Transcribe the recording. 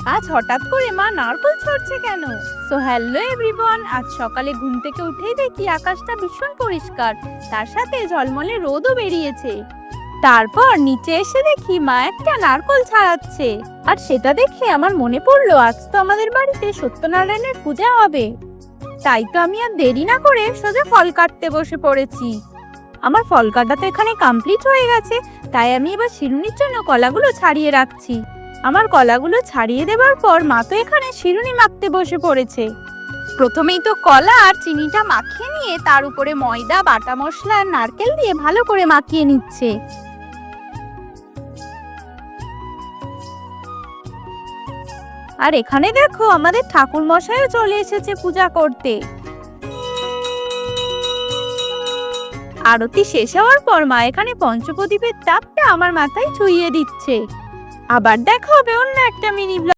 আজ হঠাৎ করে মা নারকেল ছড়ছে কেন? সো হ্যালো এভরিওয়ান, আজ সকালে ঘুম থেকে উঠেই দেখি আকাশটা ভীষণ পরিষ্কার, তার সাথে ঝলমলে রোদও বেরিয়েছে। তারপর নিচে এসে দেখি মা একটা নারকেল ছাড়াচ্ছে, আর সেটা দেখে আমার মনে পড়লো আজ তো আমাদের বাড়িতে সত্যনারায়ণের পূজা হবে। তাই তো আমি আর দেরি না করে সোজা ফল কাটতে বসে পড়েছি। আমার ফল কাটা তো এখানে কমপ্লিট হয়ে গেছে, তাই আমি এবার শিরুনির জন্য কলাগুলো ছাড়িয়ে রাখছি। আমার কলাগুলো ছাড়িয়ে দেওয়ার পর মা তো এখানে শিরুনি মাখতে বসে পড়েছে। প্রথমেই তো কলা আর চিনিটা মাখিয়ে নিয়ে তার উপরে ময়দা, বাটা মশলা আর নারকেল দিয়ে ভালো করে মাখিয়ে নিচ্ছে। আর এখানে দেখো আমাদের ঠাকুর মশাইও চলে এসেছে পূজা করতে। আরতি শেষ হওয়ার পর মা এখানে পঞ্চপ্রদীপের তাপটা আমার মাথায় ছুঁইয়ে দিচ্ছে। আবার দেখা হবে অন্য একটা মিনি ব্লগ।